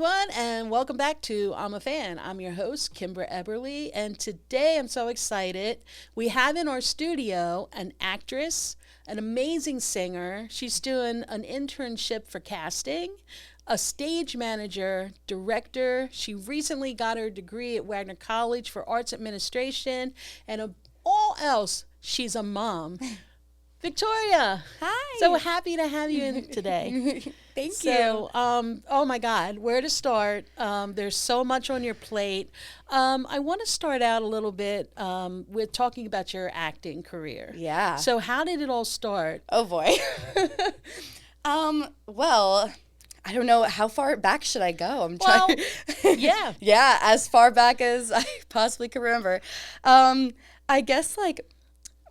everyone, and welcome back to I'm a Fan. I'm your host, Kimbra Eberly, and today I'm so excited. We have in our studio an actress, an amazing singer. She's doing an internship for casting, a stage manager, director. She recently got her degree at Wagner College for Arts Administration, and all else, she's a mom. Victoria. Hi. So happy to have you in today. Thank you. Oh my God, where to start? There's so much on your plate. I want to start out a little bit with talking about your acting career. Yeah. So how did it all start? Oh boy. Well, I don't know, how far back should I go? I'm trying. Yeah. Yeah, as far back as I possibly can remember. I guess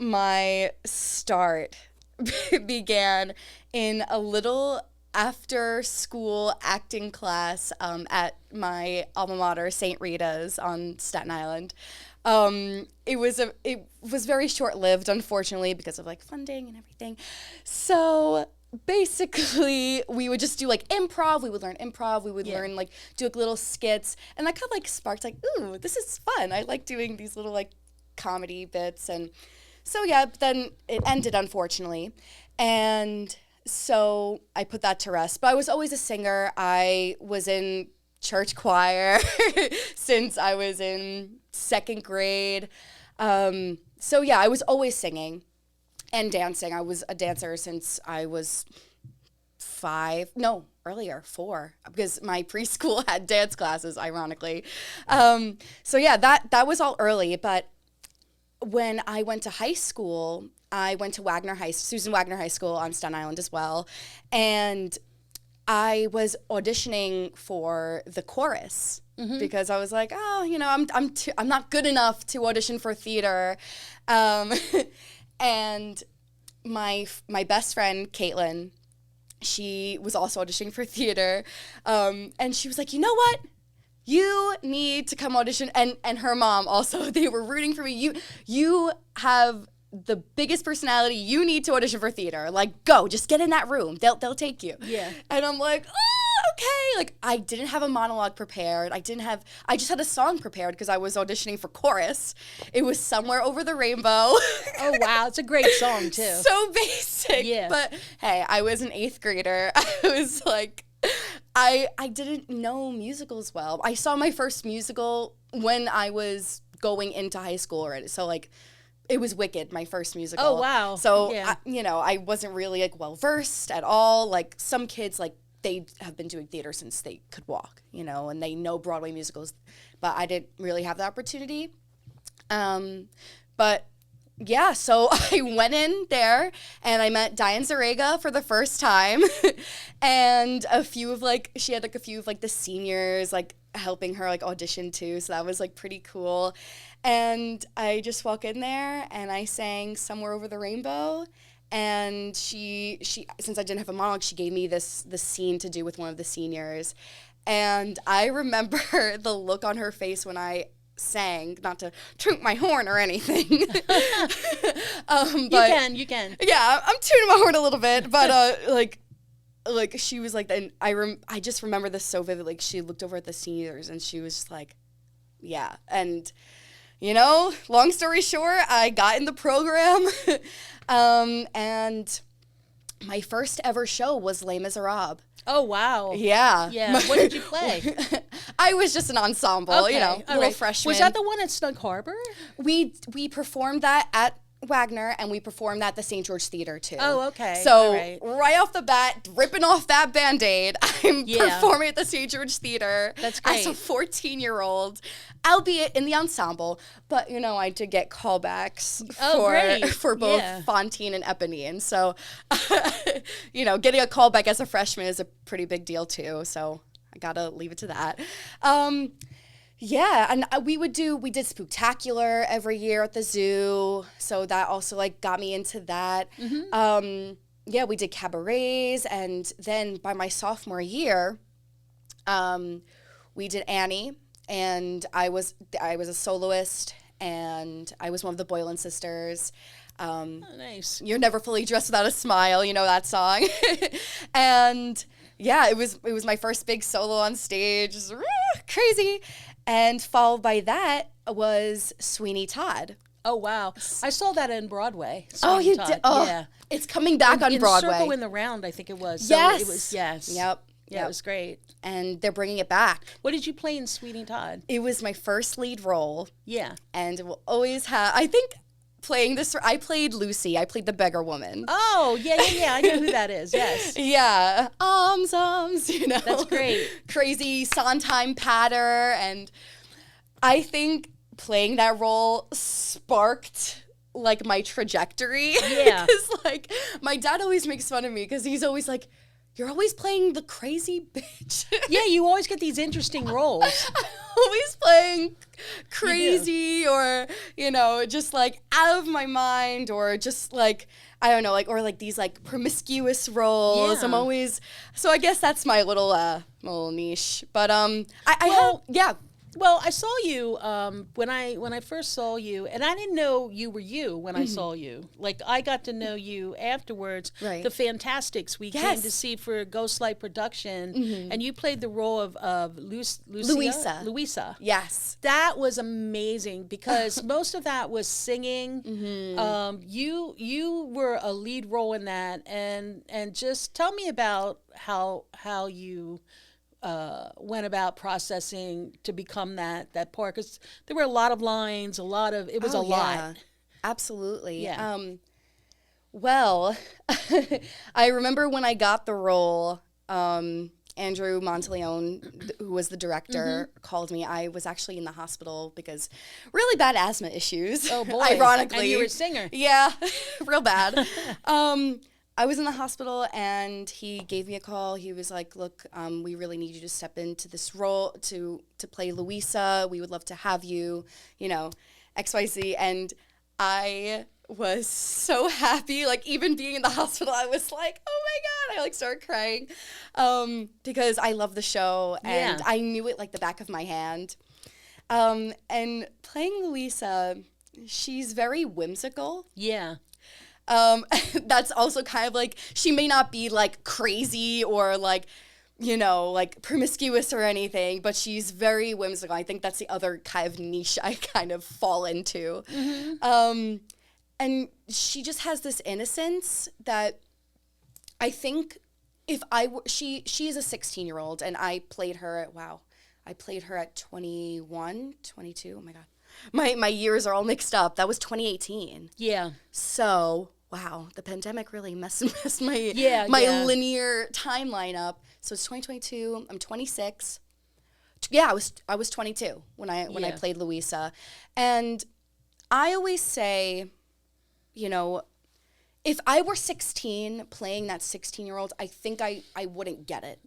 my start began in a little after school acting class at my alma mater, St. Rita's on Staten Island. It was very short-lived, unfortunately, because of funding and everything. So basically we would just do improv. We would learn improv. We would learn do little skits, and that kind of sparked ooh, this is fun. I like doing these little comedy bits. And so yeah, but then it ended, unfortunately, and so I put that to rest. But I was always a singer. I was in church choir since I was in second grade. So yeah, I was always singing and dancing. I was a dancer since I was 4, because my preschool had dance classes, ironically. So yeah, that was all early. But when I went to high school, I went to Susan Wagner High School on Staten Island as well, and I was auditioning for the chorus because I was like, I'm not good enough to audition for theater, and my best friend Caitlin, she was also auditioning for theater, and she was like, you know what? You need to come audition, and her mom also, they were rooting for me. You have the biggest personality. You need to audition for theater. Go, just get in that room. They'll take you. Yeah. And I'm like, oh, okay. I didn't have a monologue prepared. I just had a song prepared because I was auditioning for chorus. It was Somewhere Over the Rainbow. Oh, wow. It's a great song, too. So basic. Yeah. But hey, I was an 8th grader. I was I didn't know musicals well. I saw my first musical when I was going into high school already. So it was Wicked, my first musical. Oh, wow. So yeah. I wasn't really well versed at all. Some kids they have been doing theater since they could walk, and they know Broadway musicals, but I didn't really have the opportunity. But yeah, so I went in there and I met Diane Zarega for the first time, and a few of she had a few of the seniors helping her audition too, so that was pretty cool. And I just walk in there and I sang Somewhere Over the Rainbow, and she since I didn't have a monologue, she gave me this scene to do with one of the seniors, and I remember the look on her face when I sang, not to toot my horn or anything. But You can. Yeah, I'm tooting my horn a little bit, but she was and I just remember this so vividly. She looked over at the seniors and she was just yeah. And long story short, I got in the program, and my first ever show was Les Miserables. Oh, wow. Yeah. Yeah. What did you play? I was just an ensemble, little freshman. Was that the one at Snug Harbor? We performed that at Wagner, and we performed that at the St. George Theater too. Oh, okay. So right off the bat, ripping off that Band-Aid, I'm performing at the St. George Theater. That's great. As a 14-year-old, albeit in the ensemble, but I did get callbacks for both Fontaine and Eponine. So, getting a callback as a freshman is a pretty big deal too. So I gotta leave it to that. Yeah, and we did Spooktacular every year at the zoo, so that also got me into that. Mm-hmm. Yeah, we did cabarets, and then by my sophomore year, we did Annie, and I was a soloist, and I was one of the Boylan sisters. Oh, nice. You're Never Fully Dressed Without a Smile, that song. And yeah, it was my first big solo on stage. Just, crazy. And followed by that was Sweeney Todd. Oh wow! I saw that in Broadway. Oh, Sweeney you Todd. did? Oh, Yeah, it's coming back on in Broadway. Circle in the Round, I think it was. So Yes. it was, yes. Yep. Yeah, Yep. it was great. And they're bringing it back. What did you play in Sweeney Todd? It was my first lead role, Yeah. and it will always have. I think playing this, I played Lucy. I played the beggar woman. Oh, yeah. I know who that is. Yes. Yeah, you know. That's great. Crazy Sondheim patter, and I think playing that role sparked like my trajectory. Yeah. Because like my dad always makes fun of me because he's always like, "You're always playing the crazy bitch." Yeah, you always get these interesting roles. I'm always playing crazy or, you know, just like out of my mind or just like, I don't know, like, or like these like promiscuous roles. Yeah. I'm always, so I guess that's my little niche. But I Well, have, yeah. Well, I saw you when I first saw you, and I didn't know you were you when I saw you. Like I got to know you afterwards. Right. The Fantastics we came Yes. to see for Ghostlight production, and you played the role of Louisa. Louisa. Yes. That was amazing because most of that was singing. You were a lead role in that, and just tell me about how you went about processing to become that part, because there were a lot of lines, it was a lot. Absolutely. Yeah. Well, I remember when I got the role, Andrew Monteleone, who was the director, called me. I was actually in the hospital because really bad asthma issues. Oh boy! Ironically, And you were a singer. Yeah, real bad. I was in the hospital and he gave me a call. He was like, "Look, we really need you to step into this role to play Louisa. We would love to have you, you know, XYZ." And I was so happy. Like even being in the hospital, I was like, "Oh my God." I like started crying because I love the show and Yeah. I knew it like the back of my hand. And playing Louisa, she's very whimsical. Yeah. That's also kind of like, she may not be like crazy or like, you know, like promiscuous or anything, but she's very whimsical. I think that's the other kind of niche I kind of fall into. And she just has this innocence that I think if I were, she is a 16-year-old and I played her at 21, 22. Oh my God. My years are all mixed up. That was 2018. Yeah. So, wow, the pandemic really messed my Yeah. linear timeline up. So it's 2022. I'm 26. Yeah, I was 22 when I Yeah. played Louisa. And I always say, you know, if I were 16 playing that 16-year-old, I think I wouldn't get it.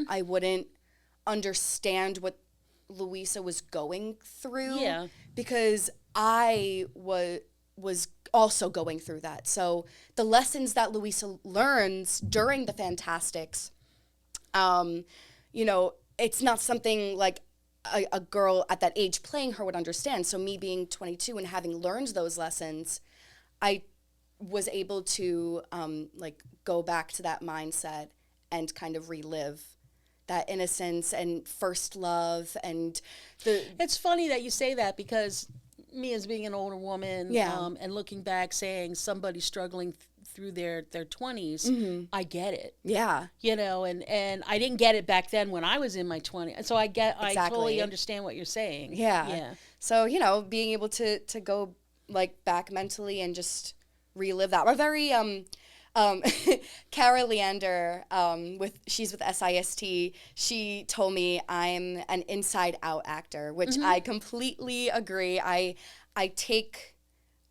I wouldn't understand what Louisa was going through. Yeah. Because I was also going through that. So the lessons that Louisa learns during the Fantastics, you know, it's not something like a girl at that age playing her would understand. So me being 22 and having learned those lessons, I was able to like go back to that mindset and kind of relive that innocence and first love and It's funny that you say that because me as being an older woman, Yeah. and looking back saying somebody struggling through their 20s, I get it. yeah. You know, and I didn't get it back then when I was in my 20s. So I totally Exactly. understand what you're saying. Yeah. Yeah. So, you know, being able to go like back mentally and just relive that. We're very Cara Leander, she's with SIST. She told me I'm an inside out actor, which I completely agree. I take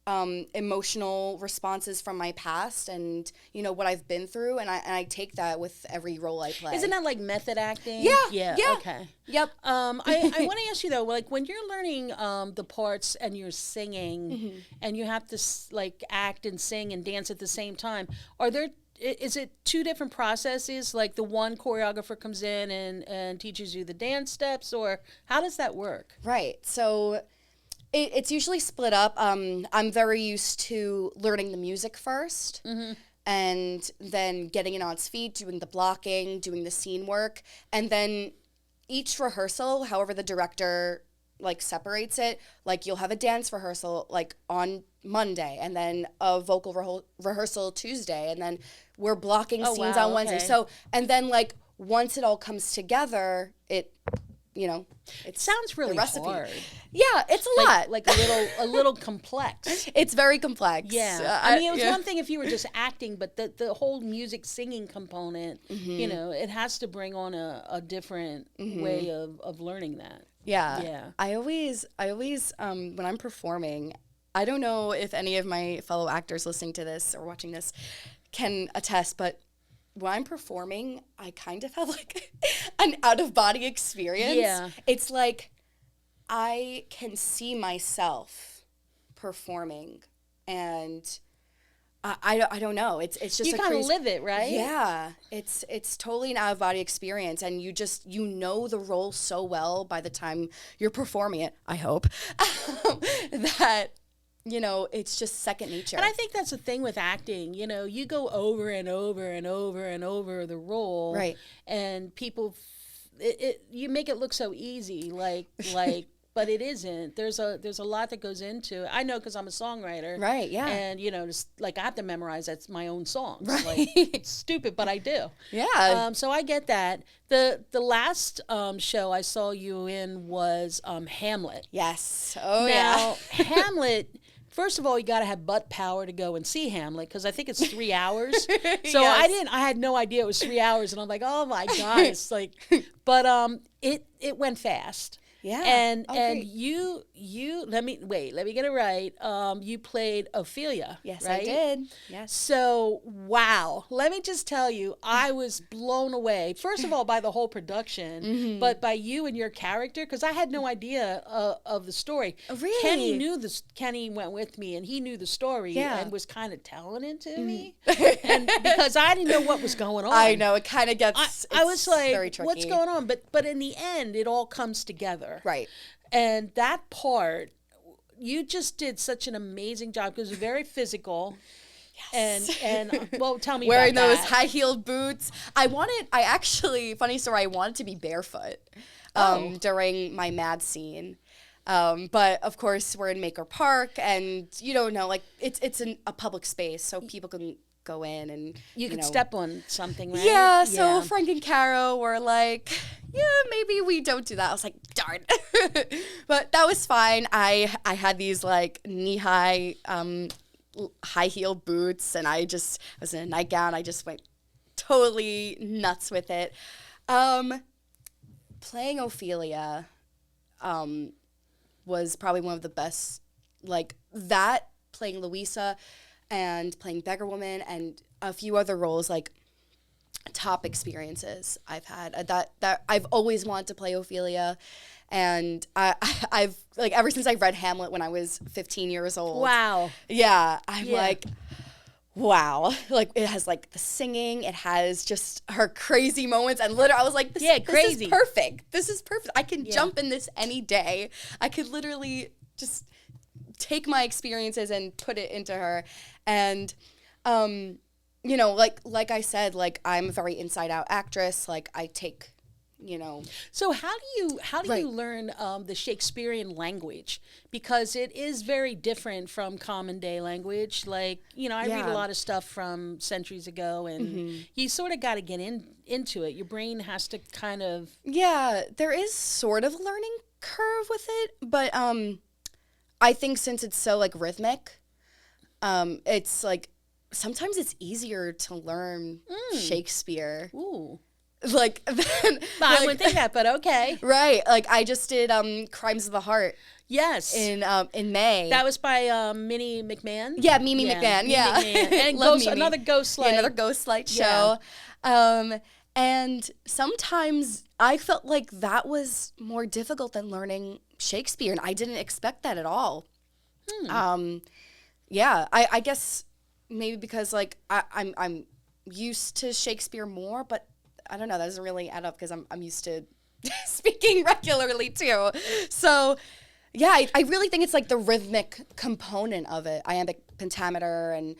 emotional responses from my past and, you know, what I've been through, and I take that with every role I play. Isn't that like method acting? Yeah. Yeah. Yeah. Okay. Yep. I want to ask you though, like when you're learning the parts and you're singing and you have to like act and sing and dance at the same time, is it two different processes? Like the one choreographer comes in and teaches you the dance steps, or how does that work? Right. So it's usually split up. I'm very used to learning the music first. and then getting it on its feet, doing the blocking, doing the scene work, and then each rehearsal, however the director like separates it, like you'll have a dance rehearsal like on Monday, and then a vocal rehearsal Tuesday, and then we're blocking scenes on Wednesday. Okay. So, and then like once it all comes together, it, it Sounds really hard. Yeah, it's a lot. Like a little complex. It's very complex. Yeah. I mean, it was one thing if you were just acting, but the whole music singing component, it has to bring on a different way of learning that. Yeah. Yeah. I always when I'm performing, I don't know if any of my fellow actors listening to this or watching this can attest, but when I'm performing, I kind of have like an out-of-body experience. Yeah. It's like I can see myself performing, and I don't know. It's just you kind of live it, right? Yeah, it's totally an out-of-body experience, and you know the role so well by the time you're performing it. I hope that. It's just second nature. And I think that's the thing with acting. You go over and over and over and over the role, right? And people, you make it look so easy, like, but it isn't. There's a lot that goes into it. I know because I'm a songwriter, right? Yeah, and just like I have to memorize that's my own songs. Right. Like, it's stupid, but I do. Yeah. So I get that. The last show I saw you in was Hamlet. Yes. Oh now, yeah. Hamlet. First of all, you got to have butt power to go and see Hamlet because I think it's 3 hours. So Yes. I had no idea it was 3 hours, and I'm like, oh my god, it's like, but it went fast. Yeah. And great. you let me get it right. You played Ophelia. Yes, right? I did. Yes. So, wow. Let me just tell you, I was blown away. First of all, by the whole production, but by you and your character, because I had no idea of the story. Oh, really? Kenny went with me, and he knew the story and was kind of telling it to me. Mm-hmm. And because I didn't know what was going on. I know, it kind of gets, I was like, very tricky. what's going on? But in the end, it all comes together. Right. And that part, you just did such an amazing job because it was very physical. Yes. And well, tell me wearing about those that. high-heeled boots. Funny story, I wanted to be barefoot during my mad scene. But of course we're in Maker Park, and you don't know, like it's a public space, so people can go in and you could step on something, right? Yeah, so Frank and Caro were like, yeah, maybe we don't do that. I was like, darn. But that was fine. I had these like knee-high high-heel boots, and I was in a nightgown. I just went totally nuts with it. Playing Ophelia was probably one of the best, like that, playing Louisa and playing Beggar Woman and a few other roles, like top experiences I've had. That I've always wanted to play Ophelia, and I've like ever since I read Hamlet when I was 15 years old. Wow. Yeah, I'm like, wow. Like it has like the singing, it has just her crazy moments, and literally I was like, this crazy. is perfect. This is perfect. I can jump in this any day. I could literally just take my experiences and put it into her. And like I said, like I'm a very inside out actress. Like I take, So how do you learn the Shakespearean language? Because it is very different from common day language. Like, I read a lot of stuff from centuries ago, and you sort of got to get into it. Your brain has to kind of... Yeah, there is sort of a learning curve with it, but I think since it's so like rhythmic, it's like sometimes it's easier to learn Shakespeare. Ooh. Like then, I wouldn't think that, but okay. Right. Like I just did Crimes of the Heart. Yes. In May. That was by Minnie McMahon. Yeah, Mimi McMahon. Yeah. And another Ghostlight. Yeah, another Ghostlight show. And sometimes I felt like that was more difficult than learning Shakespeare, and I didn't expect that at all. Yeah, I guess maybe because like I'm used to Shakespeare more, but I don't know, that doesn't really add up because I'm used to speaking regularly too. So yeah, I really think it's like the rhythmic component of it, iambic pentameter, and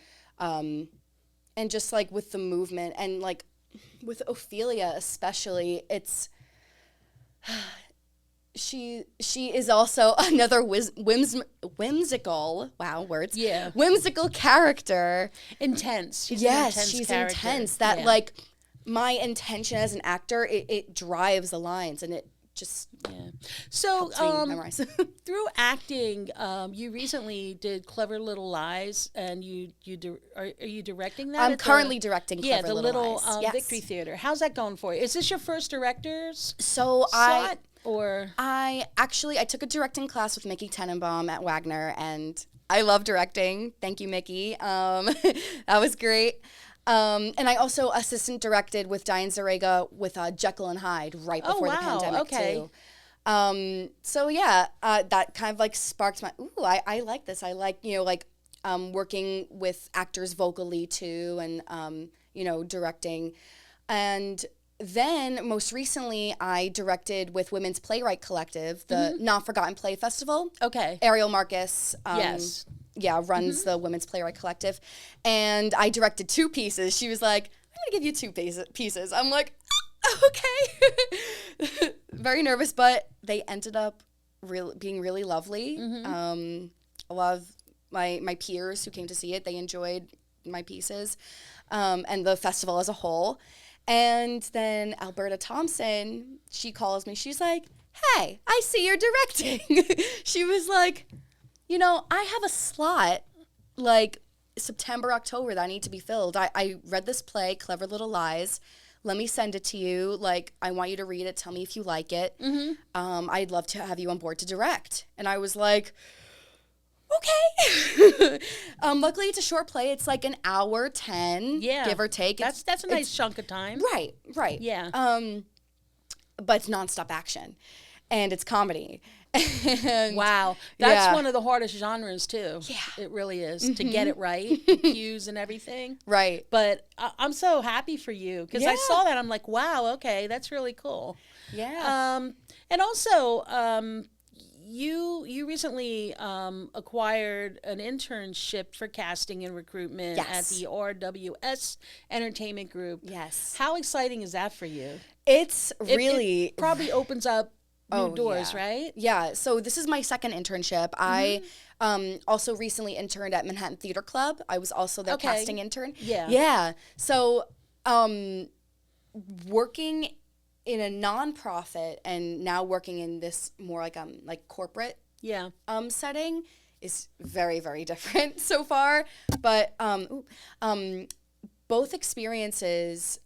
and just like with the movement and like with Ophelia especially, it's she is also another whimsical, wow, words. Yeah. Whimsical character. Intense. She's Yes, an intense she's character. intense. That Yeah. like my intention as an actor, it drives the lines and it just Yeah. So, helps me memorize. through acting, you recently did Clever Little Lies, and are you directing that? I'm at currently directing yeah, Clever the Little little Lies. Yes. Victory Theater. How's that going for you? Is this your first director's So slot, or I took a directing class with Mickey Tenenbaum at Wagner, and I love directing. Thank you, Mickey. That was great. And I also assistant directed with Diane Zarega with Jekyll and Hyde right Oh, before the wow, pandemic okay. too. So yeah, that kind of like sparked my, I like this. I like, like working with actors vocally too, and directing. And then most recently I directed with Women's Playwright Collective, the Not Forgotten Play Festival. okay? Ariel Marcus, Yes. runs the Women's Playwright Collective, and I directed 2 pieces. She was like, "I'm gonna give you 2 pieces." I'm like, "Okay." Very nervous, but they ended up being really lovely. A lot of my peers who came to see it, they enjoyed my pieces, and the festival as a whole. And then Alberta Thompson, she calls me. She's like, "Hey, I see you're directing." She was like, I have a slot like September, October that I need to be filled. I read this play, Clever Little Lies. Let me send it to you. Like, I want you to read it. Tell me if you like it. I'd love to have you on board to direct. And I was like, okay. Luckily, it's a short play. It's like an hour 10, Yeah, give or take. That's a nice chunk of time. Right. Yeah. But it's nonstop action, and it's comedy. And Wow, that's yeah. one of the hardest genres too. Yeah. It really is to get it right, the cues and everything. Right. But I'm so happy for you because I Yeah. saw that. I'm like, wow, okay, that's really cool. Yeah. And also, you recently acquired an internship for casting and recruitment at Yes. the RWS Entertainment Group. Yes. How exciting is that for you? It's It- really it probably opens up new doors, yeah. right? Yeah. So this is my second internship. I also recently interned at Manhattan Theater Club. I was also their Okay. casting intern. Yeah. Yeah. So working in a nonprofit and now working in this more like corporate Yeah. setting is very, very different so far. But both experiences,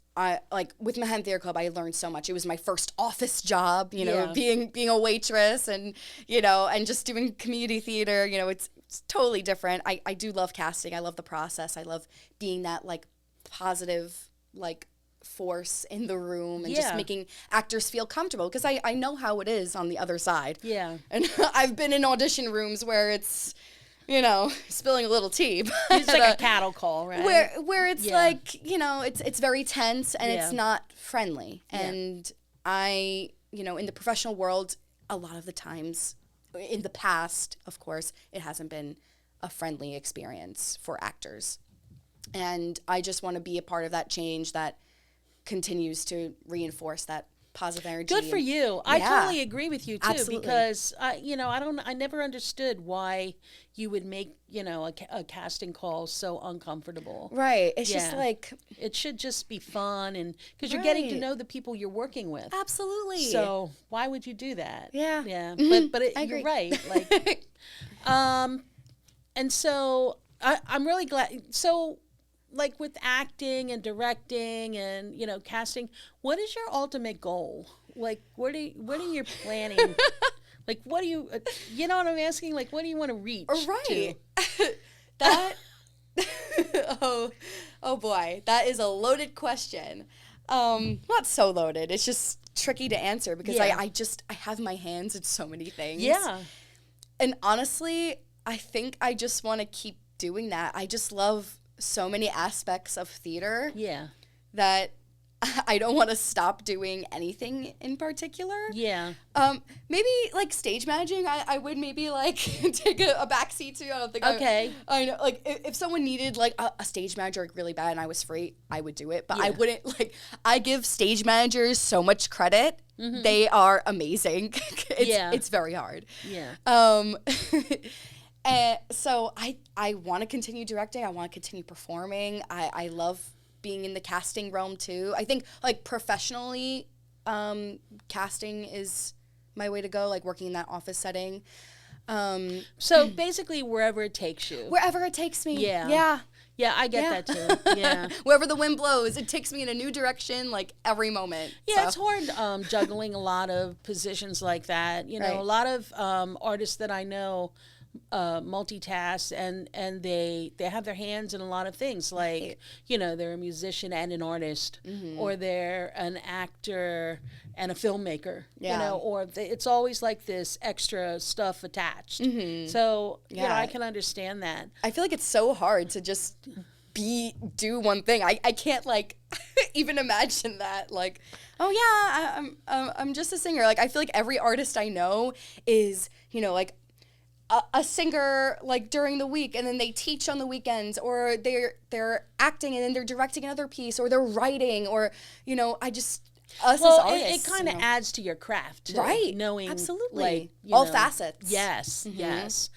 like with Manhattan Theater Club, I learned so much. It was my first office job, Yeah. being a waitress and and just doing community theater. It's totally different. I do love casting. I love the process. I love being that like positive like force in the room and just Yeah. making actors feel comfortable, because I know how it is on the other side. Yeah. And I've been in audition rooms where it's, spilling a little tea. It's like a cattle call, right? Where it's Yeah. like, it's very tense and Yeah. it's not friendly. Yeah. And I, in the professional world, a lot of the times in the past, of course, it hasn't been a friendly experience for actors. And I just want to be a part of that change that continues to reinforce that positive energy. Good for you. I Yeah. totally agree with you too, Absolutely. because I never understood why you would make a casting call so uncomfortable. Right. It's just Yeah. like, It should just be fun, and because you're getting to Right. know the people you're working with. absolutely. So why would you do that? Yeah. Yeah. Mhm. But I you're agree. right. Like, and so I'm really glad. So, like with acting and directing and casting, what is your ultimate goal? Like, what are you planning? Like, what do you you know what I'm asking? Like, what do you want to reach? Right. To? That oh boy, that is a loaded question. Not so loaded. It's just tricky to answer because Yeah. I have my hands in so many things. Yeah. And honestly, I think I just want to keep doing that. I just love so many aspects of theater Yeah. that I don't want to stop doing anything in particular. Yeah. Maybe like stage managing, I would maybe like take a backseat to. I don't think Okay. I know, like if someone needed like a stage manager like, really bad and I was free, I would do it. But I Yeah. wouldn't like, I give stage managers so much credit. They are amazing. It's very hard. Yeah. And so I want to continue directing. I want to continue performing. I love being in the casting realm too. I think like professionally, casting is my way to go, like working in that office setting. So basically wherever it takes you. Wherever it takes me. Yeah. Yeah. Yeah, I get that too. Yeah. Wherever the wind blows, it takes me in a new direction like every moment. Yeah, So. it's hard juggling a lot of positions like that. You know, Right. a lot of artists that I know multitask and they have their hands in a lot of things, like Right. you know, they're a musician and an artist, or they're an actor and a filmmaker. You Yeah. know, or it's always like this extra stuff attached. So you know, Yeah. I can understand that. I feel like it's so hard to just do one thing. I can't like even imagine that. Like, oh yeah, I'm just a singer. Like I feel like every artist I know is, you know, like a singer like during the week, and then they teach on the weekends, or they're acting and then they're directing another piece, or they're writing, or you know, us as Well, artists. it kind of you know. adds to your craft, too, Right. knowing Absolutely. like, you All know, facets. Yes, yes.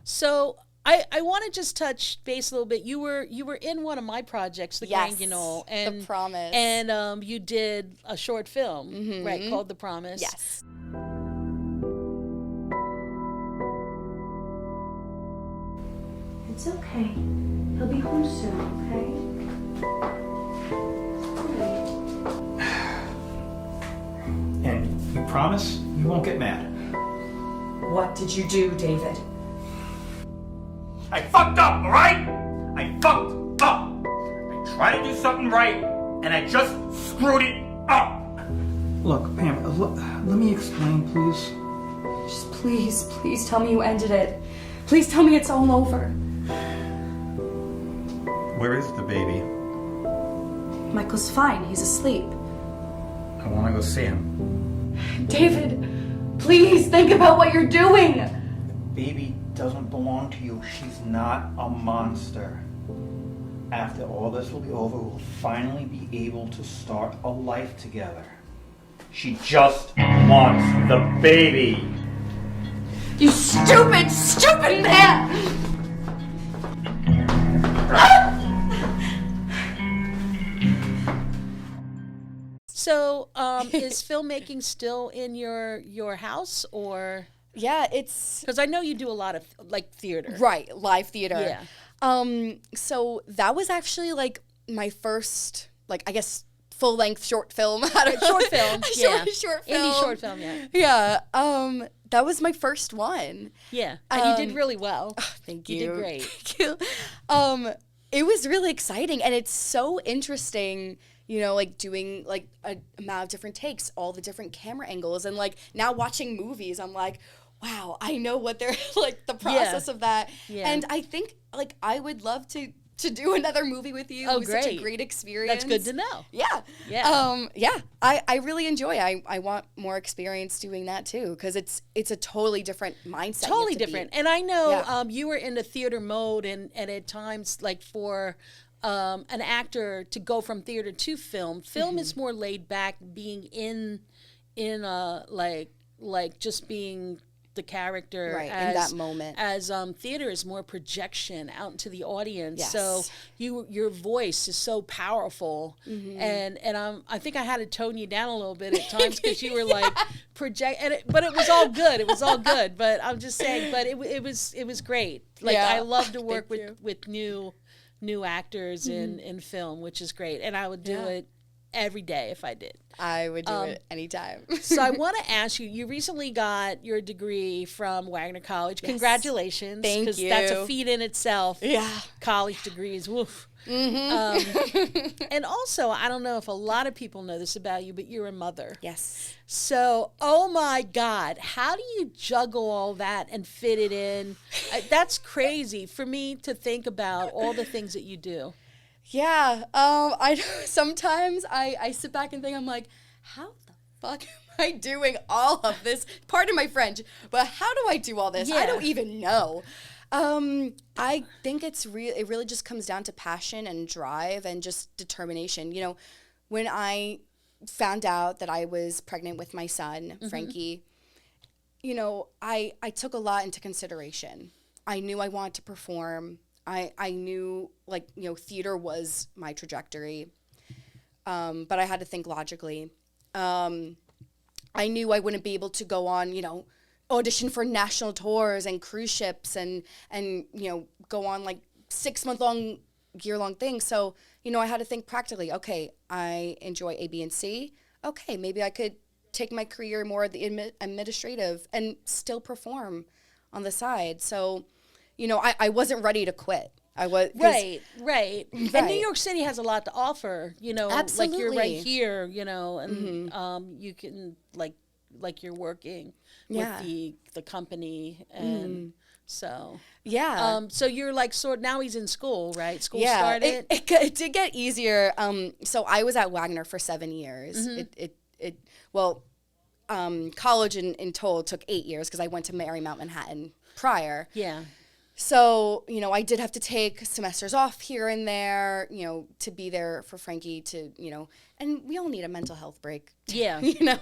So I want to just touch base a little bit. You were in one of my projects, The Yes, Granguinol, The and Promise. and you did a short film, right, called The Promise. Yes. It's okay. He'll be home soon, okay? And you promise you won't get mad? What did you do, David? I fucked up, alright? I fucked up. I tried to do something right, and I just screwed it up. Look, Pam, let me explain, please. Just please tell me you ended it. Please tell me it's all over. Where is the baby? Michael's fine. He's asleep. I want to go see him. David, please think about what you're doing. Baby doesn't belong to you. She's not a monster. After all this will be over, we'll finally be able to start a life together. She just wants the baby. You stupid man! So, is filmmaking still in your house, or Yeah, it's because I know you do a lot of like theater, right, live theater. Yeah. So that was actually like my first, like I guess, full-length short film. Short film, yeah. Short film. Indie short film, yeah. Yeah. That was my first one. Yeah, and you did really well. Thank You you. did great. Thank you. It was really exciting, and it's so interesting, you know, like doing like a amount of different takes, all the different camera angles, and like now watching movies, I'm like, wow, I know what they're like the process of that. Yeah. And I think like I would love to do another movie with you. Oh, It was such a great. great experience. That's good to know. Yeah. Yeah. Yeah. I really enjoy. I want more experience doing that too, because it's a totally different mindset. you have Totally to be. different. And I know Yeah. you were in the theater mode, and at times, like for an actor to go from theater to film is more laid back, being in like just being the character, Right, in as, that moment. As theater is more projection out into the audience. Yes. So your voice is so powerful, and I think I had to tone you down a little bit at times because you were like project, but it was all good. It was all good. But I'm just saying, but it was great. Like Yeah. I love to work Thank you. with new actors in film, which is great, and I would do Yeah. it every day if I did. I would do it anytime. So I want to ask you, you recently got your degree from Wagner College. Congratulations. Thank 'cause that's a you. feat in itself. Yeah. College degrees, woof. And also, I don't know if a lot of people know this about you, but you're a mother. Yes. So, oh my God, how do you juggle all that and fit it in? That's crazy for me to think about all the things that you do. Yeah. I sometimes I sit back and think, I'm like, how the fuck am I doing all of this? Pardon my French, but how do I do all this? I Yeah. don't even know. I think it really just comes down to passion and drive and just determination. You know, when I found out that I was pregnant with my son, Frankie, you know, I took a lot into consideration. I knew I wanted to perform. I knew, like, you know, theater was my trajectory, but I had to think logically. I knew I wouldn't be able to go on, you know, audition for national tours and cruise ships and you know, go on like 6-month-long, year-long things. So, you know, I had to think practically. Okay, I enjoy A, B, and C. Okay, maybe I could take my career more the administrative and still perform on the side. So, you know, I wasn't ready to quit. I was Right. And New Right. York City has a lot to offer, you know, like you're right Absolutely. here, you know, and you can like you're working Yeah. with the company, and so Yeah. so you're like now he's in school, right? School Yeah, started. it did get easier. So I was at Wagner for 7 years. College in total took 8 years because I went to Marymount Manhattan prior. Yeah. So, you know, I did have to take semesters off here and there, you know, to be there for Frankie to, you know, and we all need a mental health break. Yeah. You know,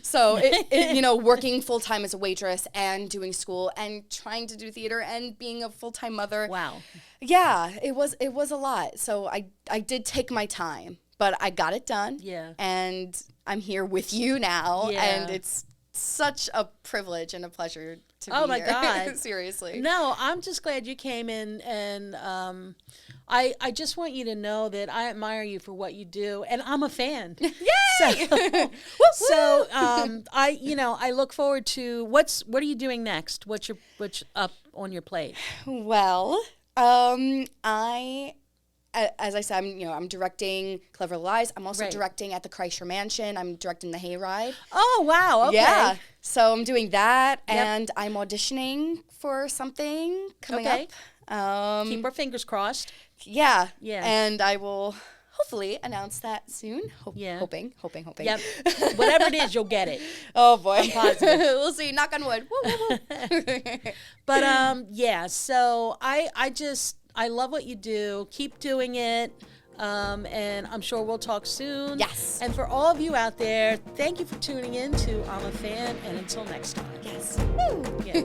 so you know, working full time as a waitress and doing school and trying to do theater and being a full time mother. Wow. Yeah, it was a lot. So I did take my time, but I got it done. Yeah. And I'm here with you now, Yeah. and it's such a privilege and a pleasure to be Oh my here. God. Seriously. No, I'm just glad you came in, and I just want you to know that I admire you for what you do, and I'm a fan. Yay! So I look forward to what are you doing next? What's up on your plate? Well, as I said, I'm directing Clever Lies. I'm also Right. directing at the Kreischer Mansion. I'm directing the Hayride. Oh wow, okay. Yeah. So I'm doing that, Yep. and I'm auditioning for something coming Okay. up. Keep our fingers crossed. Yeah. Yeah. And I will hopefully announce that soon. Yeah. Hoping. Yep. Whatever it is, you'll get it. Oh boy. I'm positive. We'll see. Knock on wood. Woo, woo, woo. But yeah. So I love what you do. Keep doing it. And I'm sure we'll talk soon. Yes. And for all of you out there, thank you for tuning in to I'm a Fan, and until next time. Yes. Yeah.